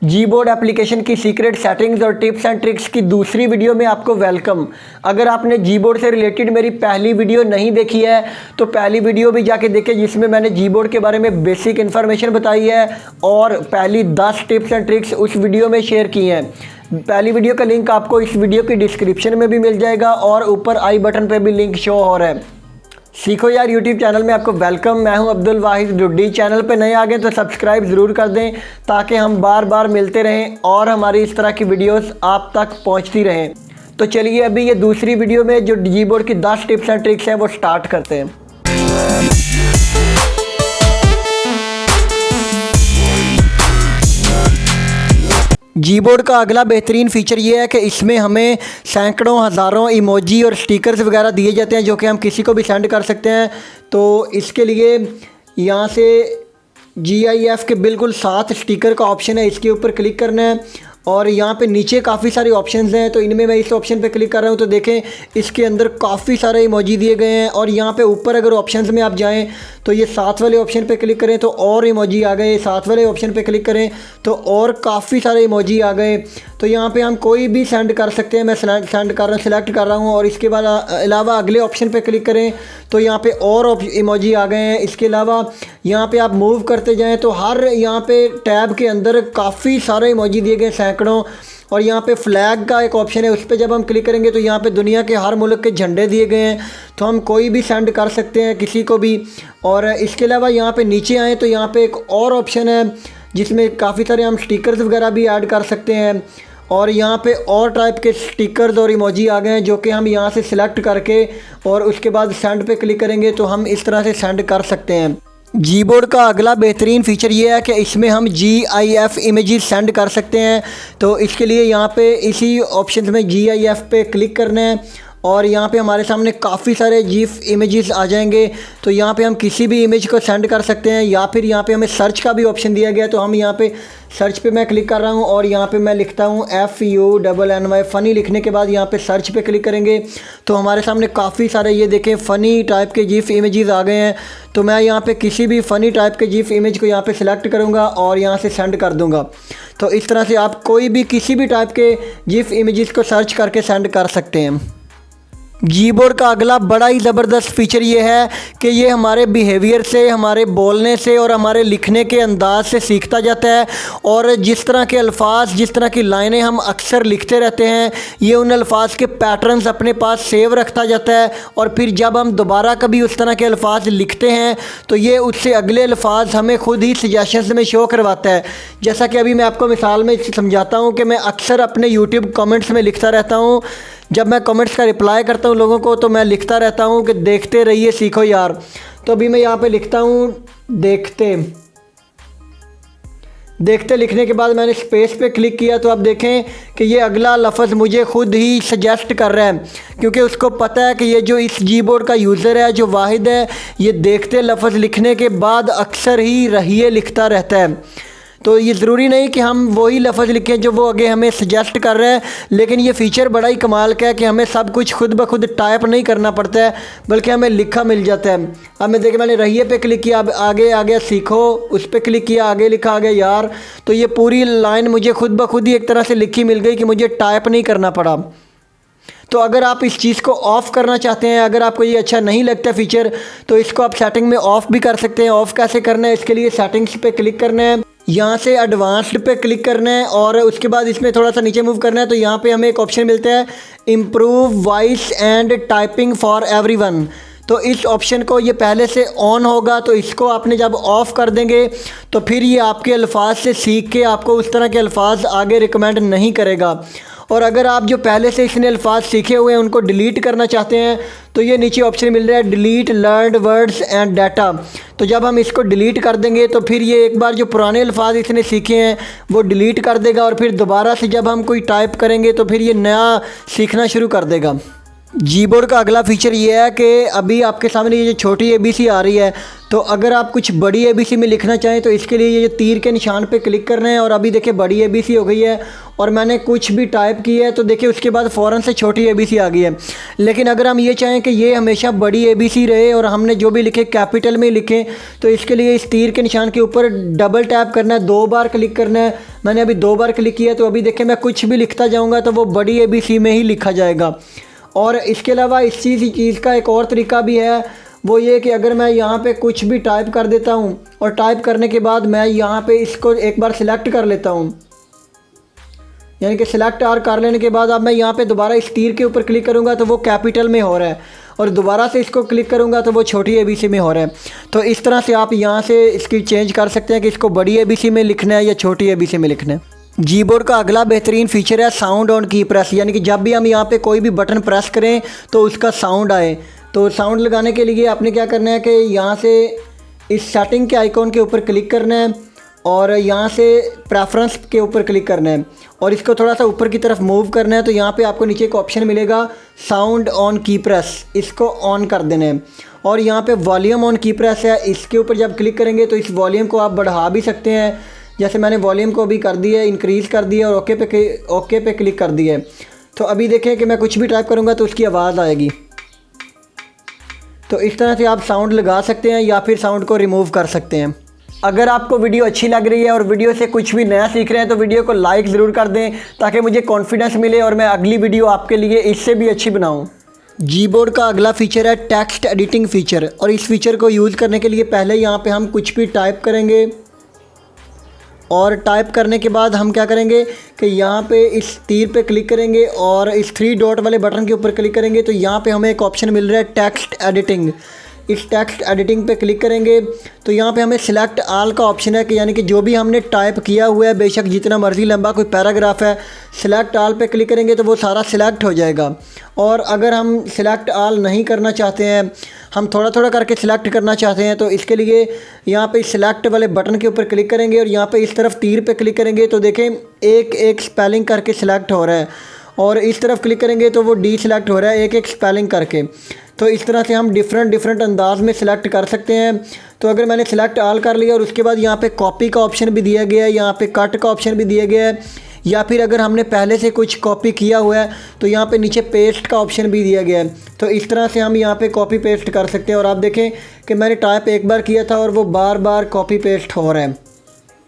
जी board application की secret settings और tips and tricks की दूसरी वीडियो में आपको वेलकम। अगर आपने जी बोर्ड से रिलेटेड मेरी पहली वीडियो नहीं देखी है तो पहली वीडियो भी जाके देखें, जिसमें मैंने जी बोर्ड के बारे में बेसिक इन्फॉर्मेशन बताई है और पहली 10 टिप्स एंड ट्रिक्स उस वीडियो में शेयर की हैं। पहली वीडियो का लिंक आपको इस वीडियो की डिस्क्रिप्शन में भी मिल जाएगा और ऊपर आई बटन पर भी लिंक शो हो रहा है। सीखो यार यूट्यूब चैनल में आपको वेलकम। मैं हूं अब्दुल वाहिद डुड्डी। चैनल पे नए आ गए तो सब्सक्राइब ज़रूर कर दें ताकि हम बार बार मिलते रहें और हमारी इस तरह की वीडियोस आप तक पहुंचती रहें। तो चलिए अभी ये दूसरी वीडियो में जो जी बोर्ड की 10 टिप्स एंड ट्रिक्स हैं वो स्टार्ट करते हैं। जी बोर्ड का अगला बेहतरीन फ़ीचर ये है कि इसमें हमें सैकड़ों हज़ारों इमोजी और स्टिकर्स वगैरह दिए जाते हैं जो कि हम किसी को भी सेंड कर सकते हैं। तो इसके लिए यहाँ से GIF के बिल्कुल साथ स्टिकर का ऑप्शन है, इसके ऊपर क्लिक करना है और यहाँ पे नीचे काफ़ी सारे ऑप्शंस हैं। तो इनमें मैं इस ऑप्शन पे क्लिक कर रहा हूँ तो देखें इसके अंदर काफ़ी सारे इमोजी दिए गए हैं। और यहाँ पे ऊपर अगर ऑप्शंस में आप जाएं तो ये साथ वाले ऑप्शन पे क्लिक करें तो और इमोजी आ गए, साथ वाले ऑप्शन पे क्लिक करें तो और काफ़ी सारे इमोजी आ गए। तो यहाँ पे हम कोई भी सेंड कर सकते हैं। मैं सेंड कर रहा हूँ, सिलेक्ट कर रहा हूँ और इसके बाद अलावा अगले ऑप्शन पे क्लिक करें तो यहाँ पे और इमोजी आ गए हैं। इसके अलावा यहाँ पे आप मूव करते जाएं तो हर यहाँ पे टैब के अंदर काफ़ी सारे इमोजी दिए गए सैकड़ों। और यहाँ पे फ्लैग का एक ऑप्शन है, उस पर जब हम क्लिक करेंगे तो यहाँ पे दुनिया के हर मुल्क के झंडे दिए गए हैं। तो हम कोई भी सेंड कर सकते हैं किसी को भी। और इसके अलावा यहाँ पे नीचे आएँ तो यहाँ पे एक और ऑप्शन है जिसमें काफ़ी सारे हम स्टिकर्स वगैरह भी ऐड कर सकते हैं। और यहाँ पे और टाइप के स्टिकर्स और इमोजी आ गए हैं जो कि हम यहाँ से सिलेक्ट करके और उसके बाद सेंड पे क्लिक करेंगे तो हम इस तरह से सेंड कर सकते हैं। जी बोर्ड का अगला बेहतरीन फ़ीचर ये है कि इसमें हम GIF इमेजेस सेंड कर सकते हैं। तो इसके लिए यहाँ पे इसी ऑप्शन में GIF पे क्लिक करना है और यहाँ पे हमारे सामने काफ़ी सारे GIF इमेजेस आ जाएंगे। तो यहाँ पे हम किसी भी इमेज को सेंड कर सकते हैं या फिर यहाँ पे हमें सर्च का भी ऑप्शन दिया गया। तो हम यहाँ पे सर्च पे मैं क्लिक कर रहा हूँ और यहाँ पे मैं लिखता हूँ FUNNY फ़नी। लिखने के बाद यहाँ पे सर्च पे क्लिक करेंगे तो हमारे सामने काफ़ी सारे ये देखें फ़नी टाइप के GIF इमेजेस आ गए हैं। तो मैं यहाँ पे किसी भी फ़नी टाइप के GIF इमेज को यहाँ पे सिलेक्ट करूँगा और यहाँ से सेंड कर दूँगा। तो इस तरह से आप कोई भी किसी भी टाइप के GIF इमेजेस को सर्च करके सेंड कर सकते हैं। जी बोर्ड का अगला बड़ा ही ज़बरदस्त फ़ीचर ये है कि ये हमारे बिहेवियर से, हमारे बोलने से और हमारे लिखने के अंदाज से सीखता जाता है। और जिस तरह के अल्फाज, जिस तरह की लाइनें हम अक्सर लिखते रहते हैं, ये उन अल्फाज के पैटर्न्स अपने पास सेव रखता जाता है। और फिर जब हम दोबारा कभी उस तरह के अल्फाज लिखते हैं तो ये उससे अगले अल्फाज हमें खुद ही सजेशंस में शो करवाता है। जैसा कि अभी मैं आपको मिसाल में समझाता हूँ कि मैं अक्सर अपने यूट्यूब कमेंट्स में लिखता रहता हूँ। जब मैं कमेंट्स का रिप्लाई करता हूँ लोगों को तो मैं लिखता रहता हूँ कि देखते रहिए सीखो यार। तो अभी मैं यहाँ पे लिखता हूँ देखते लिखने के बाद मैंने स्पेस पे क्लिक किया तो आप देखें कि ये अगला लफ्ज़ मुझे खुद ही सजेस्ट कर रहा है, क्योंकि उसको पता है कि ये जो इस जी बोर्ड का यूज़र है, जो वाहिद है, ये देखते लफ्ज़ लिखने के बाद अक्सर ही रहिए लिखता रहता है। तो ये ज़रूरी नहीं कि हम वही लफ्ज़ लिखें जो वो आगे हमें सजेस्ट कर रहे हैं, लेकिन ये फ़ीचर बड़ा ही कमाल का है कि हमें सब कुछ खुद ब खुद टाइप नहीं करना पड़ता है बल्कि हमें लिखा मिल जाता है। अब मैं देखिए मैंने रहिए पे क्लिक किया, अब आगे आ गया सीखो, उस पर क्लिक किया, आगे लिखा आ गया यार। तो ये पूरी लाइन मुझे खुद ब खुद ही एक तरह से लिखी मिल गई कि मुझे टाइप नहीं करना पड़ा। तो अगर आप इस चीज़ को ऑफ़ करना चाहते हैं, अगर आपको ये अच्छा नहीं लगता फ़ीचर, तो इसको आप सेटिंग में ऑफ़ भी कर सकते हैं। ऑफ़ कैसे करना है, इसके लिए सेटिंग्स पे क्लिक करना है, यहाँ से एडवांस्ड पे क्लिक करना है और उसके बाद इसमें थोड़ा सा नीचे मूव करना है। तो यहाँ पे हमें एक ऑप्शन मिलता है improve voice and typing for everyone. तो इस ऑप्शन को ये पहले से ऑन होगा, तो इसको आपने जब ऑफ़ कर देंगे तो फिर ये आपके अल्फाज से सीख के आपको उस तरह के अल्फाज आगे रिकमेंड नहीं करेगा। और अगर आप जो पहले से इसने अल्फाज सीखे हुए हैं उनको डिलीट करना चाहते हैं तो ये नीचे ऑप्शन मिल रहा है delete learned words and data. तो जब हम इसको डिलीट कर देंगे तो फिर ये एक बार जो पुराने अल्फाज इसने सीखे हैं वो डिलीट कर देगा और फिर दोबारा से जब हम कोई टाइप करेंगे तो फिर ये नया सीखना शुरू कर देगा। जीबोर्ड का अगला फीचर ये है कि अभी आपके सामने ये जो छोटी एबीसी आ रही है, तो अगर आप कुछ बड़ी एबीसी में लिखना चाहें तो इसके लिए ये जो तीर के निशान पे क्लिक करना है। और अभी देखिए बड़ी एबीसी हो गई है और मैंने कुछ भी टाइप की है तो देखिए उसके बाद फ़ौरन से छोटी एबीसी आ गई है। लेकिन अगर हम ये चाहें कि ये हमेशा बड़ी एबीसी रहे और हमने जो भी लिखे कैपिटल में लिखें, तो इसके लिए इस तीर के निशान के ऊपर डबल टैप करना है, 2 बार क्लिक करना है। मैंने अभी 2 बार क्लिक किया तो अभी देखिए मैं कुछ भी लिखता जाऊँगा तो वो बड़ी एबीसी में ही लिखा जाएगा। और इसके अलावा इस चीज़ का एक और तरीका भी है, वो ये कि अगर मैं यहाँ पे कुछ भी टाइप कर देता हूँ और टाइप करने के बाद मैं यहाँ पे इसको एक बार सिलेक्ट कर लेता हूँ, यानी कि सिलेक्ट आर कर लेने के बाद अब मैं यहाँ पे दोबारा इस तीर के ऊपर क्लिक करूँगा तो वो कैपिटल में हो रहा है, और दोबारा से इसको क्लिक करूँगा तो वो छोटी एबीसी में हो रहा है। तो इस तरह से आप यहाँ से इसकी चेंज कर सकते हैं कि इसको बड़ी एबीसी में लिखना है या छोटी एबीसी में लिखना है। जीबोर्ड का अगला बेहतरीन फीचर है साउंड ऑन की प्रेस, यानी कि जब भी हम यहाँ पे कोई भी बटन प्रेस करें तो उसका साउंड आए। तो साउंड लगाने के लिए आपने क्या करना है कि यहाँ से इस सेटिंग के आइकॉन के ऊपर क्लिक करना है और यहाँ से प्रेफरेंस के ऊपर क्लिक करना है और इसको थोड़ा सा ऊपर की तरफ मूव करना है। तो यहाँ पे आपको नीचे एक ऑप्शन मिलेगा साउंड ऑन की प्रेस, इसको ऑन कर देना है। और यहाँ पे वॉल्यूम ऑन की प्रेस है, इसके ऊपर जब क्लिक करेंगे तो इस वॉल्यूम को आप बढ़ा भी सकते हैं, जैसे मैंने वॉल्यूम को अभी कर दिया है, इंक्रीज़ कर दिया और ओके पे क्लिक कर दिया है। तो अभी देखें कि मैं कुछ भी टाइप करूँगा तो उसकी आवाज़ आएगी। तो इस तरह से आप साउंड लगा सकते हैं या फिर साउंड को रिमूव कर सकते हैं। अगर आपको वीडियो अच्छी लग रही है और वीडियो से कुछ भी नया सीख रहे हैं तो वीडियो को लाइक ज़रूर कर दें ताकि मुझे कॉन्फिडेंस मिले और मैं अगली वीडियो आपके लिए इससे भी अच्छी बनाऊँ। जीबोर्ड का अगला फीचर है टेक्स्ट एडिटिंग फ़ीचर, और इस फीचर को यूज़ करने के लिए पहले यहाँ पर हम कुछ भी टाइप करेंगे और टाइप करने के बाद हम क्या करेंगे कि यहाँ पे इस तीर पे क्लिक करेंगे और इस 3 डॉट वाले बटन के ऊपर क्लिक करेंगे तो यहाँ पे हमें एक ऑप्शन मिल रहा है टेक्स्ट एडिटिंग। इस टेक्स्ट एडिटिंग पे क्लिक करेंगे तो यहाँ पे हमें सिलेक्ट आल का ऑप्शन है कि यानी कि जो भी हमने टाइप किया हुआ है, बेशक जितना मर्ज़ी लंबा कोई पैराग्राफ है, सिलेक्ट आल पे क्लिक करेंगे तो वो सारा सिलेक्ट हो जाएगा। और अगर हम सिलेक्ट आल नहीं करना चाहते हैं, हम थोड़ा थोड़ा करके सिलेक्ट करना चाहते हैं, तो इसके लिए यहाँ पे सिलेक्ट वाले बटन के ऊपर क्लिक करेंगे और यहाँ पे इस तरफ तीर पे क्लिक करेंगे तो देखें एक एक स्पेलिंग करके सिलेक्ट हो रहा है, और इस तरफ क्लिक करेंगे तो वो डी सिलेक्ट हो रहा है एक एक स्पेलिंग करके। तो इस तरह से हम डिफरेंट अंदाज में सिलेक्ट कर सकते हैं। तो अगर मैंने सिलेक्ट आल कर लिया और उसके बाद यहाँ पे कॉपी का ऑप्शन भी दिया गया है, यहाँ पे कट का ऑप्शन भी दिया गया है, या फिर अगर हमने पहले से कुछ कॉपी किया हुआ है तो यहाँ पे नीचे पेस्ट का ऑप्शन भी दिया गया है। तो इस तरह से हम यहाँ पे कॉपी पेस्ट कर सकते हैं। और आप देखें कि मैंने टाइप एक बार किया था और वो बार बार कॉपी पेस्ट हो रहा है।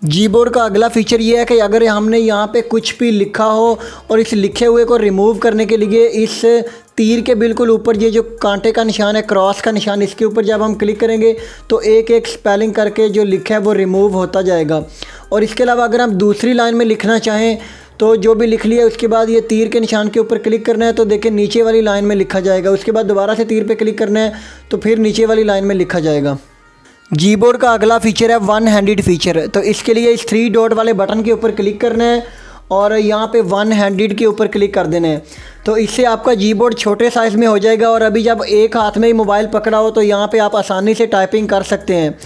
जीबोर्ड का अगला फीचर ये है कि अगर हमने यहाँ पे कुछ भी लिखा हो और इस लिखे हुए को रिमूव करने के लिए इस तीर के बिल्कुल ऊपर ये जो कांटे का निशान है, क्रॉस का निशान, इसके ऊपर जब हम क्लिक करेंगे तो एक एक स्पेलिंग करके जो लिखा है वो रिमूव होता जाएगा। और इसके अलावा अगर हम दूसरी लाइन में लिखना चाहें तो जो भी लिख लिया उसके बाद ये तीर के निशान के ऊपर क्लिक करना है तो देखिए नीचे वाली लाइन में लिखा जाएगा। उसके बाद दोबारा से तीर पे क्लिक करना है तो फिर नीचे वाली लाइन में लिखा जाएगा। जीबोर्ड का अगला फीचर है वन हैंडेड फीचर। तो इसके लिए इस 3 डॉट वाले बटन के ऊपर क्लिक करना है और यहाँ पे वन हैंडेड के ऊपर क्लिक कर देना है। तो इससे आपका जीबोर्ड छोटे साइज़ में हो जाएगा और अभी जब एक हाथ में ही मोबाइल पकड़ा हो तो यहाँ पे आप आसानी से टाइपिंग कर सकते हैं।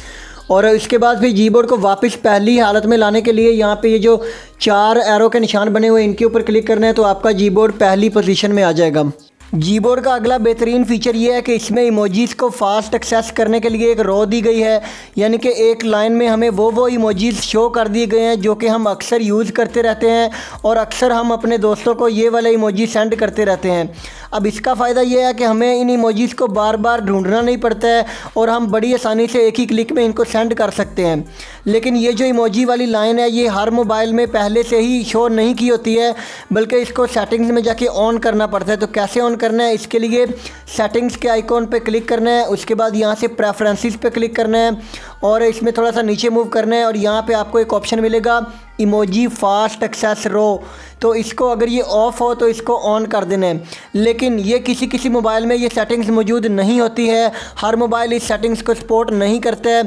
और इसके बाद फिर जीबोर्ड को वापस पहली हालत में लाने के लिए यहाँ पे ये जो 4 एरो के निशान बने हुए हैं इनके ऊपर क्लिक करना है तो आपका जीबोर्ड पहली पोजीशन में आ जाएगा। जीबोर्ड का अगला बेहतरीन फीचर ये है कि इसमें इमोजीज़ को फास्ट एक्सेस करने के लिए एक रो दी गई है, यानी कि एक लाइन में हमें वो इमोजीज़ शो कर दिए गए हैं जो कि हम अक्सर यूज़ करते रहते हैं और अक्सर हम अपने दोस्तों को ये वाले इमोजी सेंड करते रहते हैं। अब इसका फ़ायदा ये है कि हमें इन इमोजीज़ को बार बार ढूंढना नहीं पड़ता है और हम बड़ी आसानी से एक ही क्लिक में इनको सेंड कर सकते हैं। लेकिन ये जो इमोजी वाली लाइन है ये हर मोबाइल में पहले से ही शो नहीं की होती है, बल्कि इसको सेटिंग्स में जाके ऑन करना पड़ता है। तो कैसे ऑन करना है, इसके लिए सेटिंग्स के आइकॉन पे क्लिक करना है, उसके बाद यहाँ से प्रेफरेंसेस पे क्लिक करना है और इसमें थोड़ा सा नीचे मूव करना है और यहाँ पे आपको एक ऑप्शन मिलेगा इमोजी फास्ट एक्सेस रो। तो इसको अगर ये ऑफ़ हो तो इसको ऑन कर देना है। लेकिन ये किसी मोबाइल में ये सेटिंग्स मौजूद नहीं होती है, हर मोबाइल इस सेटिंग्स को सपोर्ट नहीं करता है।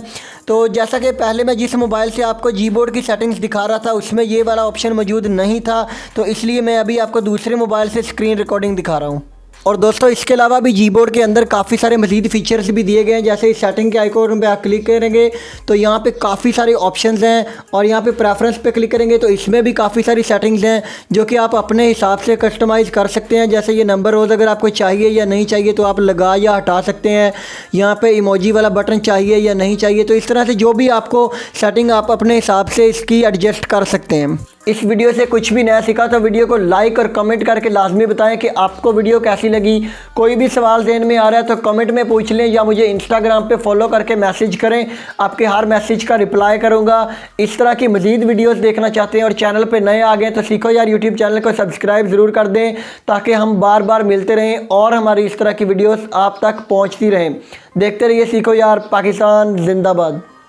तो जैसा कि पहले मैं जिस मोबाइल से आपको जीबोर्ड की सेटिंग्स दिखा रहा था उसमें ये वाला ऑप्शन मौजूद नहीं था, तो इसलिए मैं अभी आपको दूसरे मोबाइल से स्क्रीन रिकॉर्डिंग दिखा रहा हूँ। और दोस्तों इसके अलावा भी जीबोर्ड के अंदर काफ़ी सारे मज़ीद फीचर्स भी दिए गए हैं। जैसे इस सेटिंग के आइकॉन पे आप क्लिक करेंगे तो यहाँ पे काफ़ी सारे ऑप्शंस हैं, और यहाँ पे प्रेफरेंस पे क्लिक करेंगे तो इसमें भी काफ़ी सारी सेटिंग्स हैं जो कि आप अपने हिसाब से कस्टमाइज़ कर सकते हैं। जैसे ये नंबर रोज़ अगर आपको चाहिए या नहीं चाहिए तो आप लगा या हटा सकते हैं। यहाँ पे इमोजी वाला बटन चाहिए या नहीं चाहिए, तो इस तरह से जो भी आपको सेटिंग आप अपने हिसाब से इसकी एडजस्ट कर सकते हैं। इस वीडियो से कुछ भी नया सीखा तो वीडियो को लाइक और कमेंट करके लाजमी बताएं कि आपको वीडियो कैसी लगी। कोई भी सवाल ज़हन में आ रहा है तो कमेंट में पूछ लें या मुझे इंस्टाग्राम पे फॉलो करके मैसेज करें, आपके हर मैसेज का रिप्लाई करूंगा। इस तरह की मज़ीद वीडियोस देखना चाहते हैं और चैनल पे नए आ गए तो सीखो यार यूट्यूब चैनल को सब्सक्राइब ज़रूर कर दें ताकि हम बार बार मिलते रहें और हमारी इस तरह की वीडियोज़ आप तक पहुँचती रहें। देखते रहिए सीखो यार, पाकिस्तान जिंदाबाद।